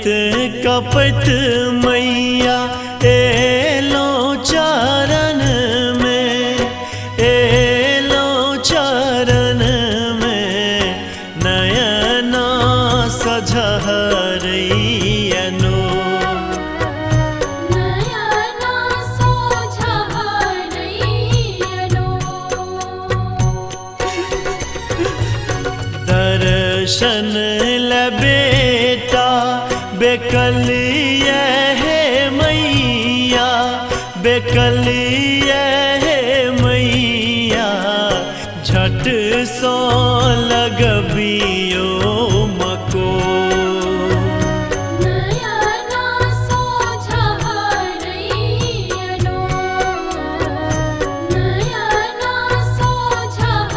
कपत मैया एलो चरण में, एलो चरण में नयना सझहरैयनो। नयना सझहरैयनो। दर्शन बेटा बेकलिय है मैया, बेकलिय है मैया झट सो लगबियो मको। नयना सझहरैयनो। नयना सझहरैयनो।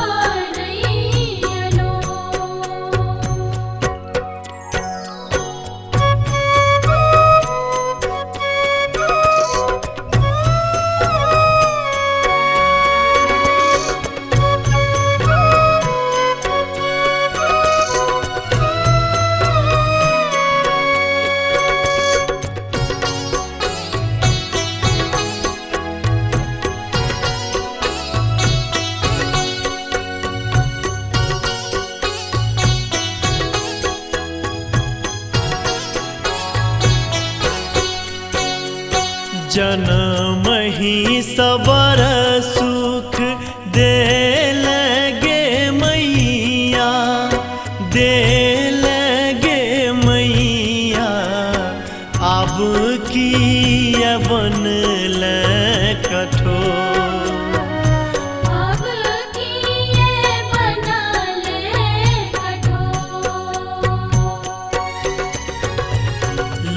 जन्म ही सबर सुख दे लगे मैया, दे लगे मैया अब की बनल कठोर। अब की बनल कठोर।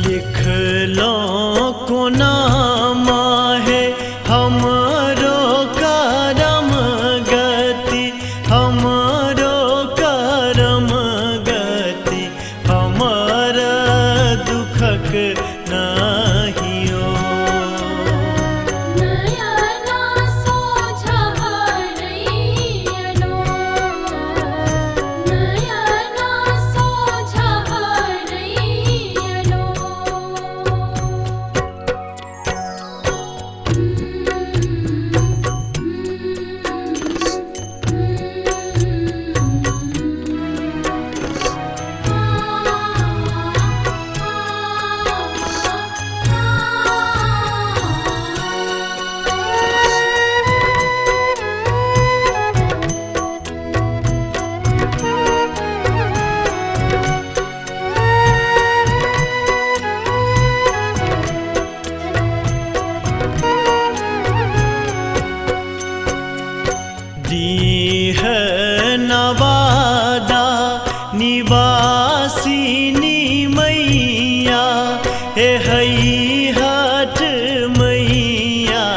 लिखलो कोना माहे हमरो करम गति, हमरो करम गति हमर दुखक नाहियो। नयना सझहरैयनो। नयना सझहरैयनो। दीह नवादा निवासिनी मैया हे हठ मैया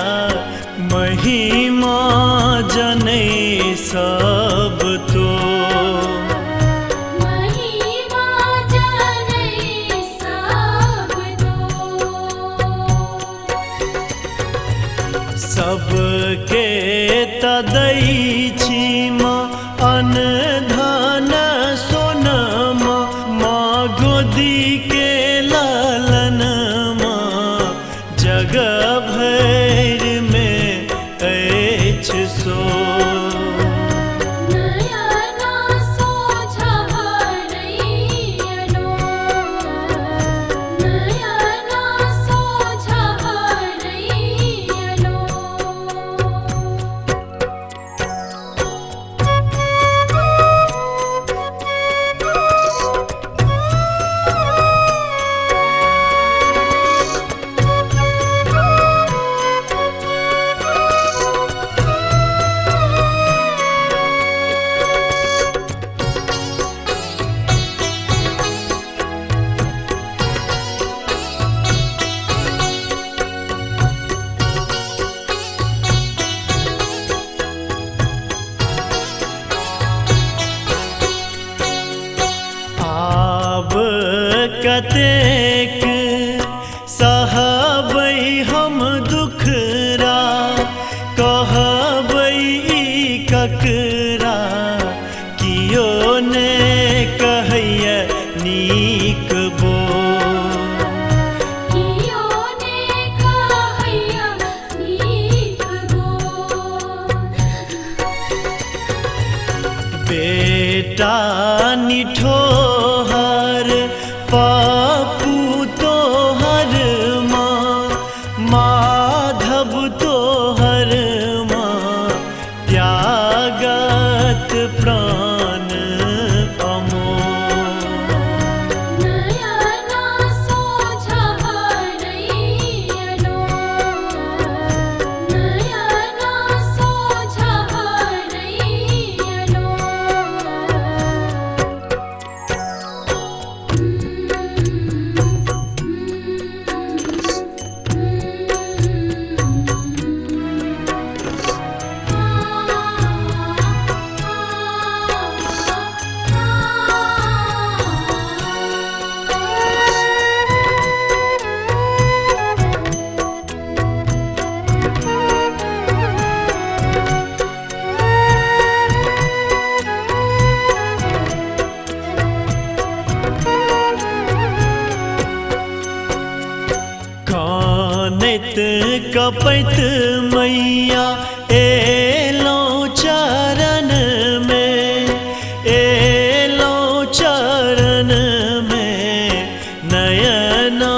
महिमा जने सब तो। महिमा जनै सब तो। सबके तदै छी माँ अन्न धन सोनमा, माँ गोदी के लालन माँ जग भैर में अछि सो। नयना सझहरैयनो। नयना सझहरैयनो। कतेक सहबै हम दुखरा, कहबै ई ककरा कियो ने कहैया नीक बोल। बेटा निठोहर पप्पू तोहर माँ माधव तोहर माँ त्यागत प्राण अमोल नयना सोझा हरैयनो नयना सोझा हरैयनो कानैत कपैत मैया एलौं चरण में एलौं चरण में नयना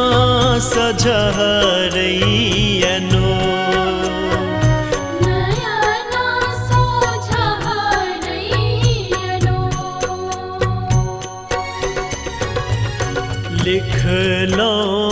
सजहरैयनो नयना सोझा हरैयनो लिखलौं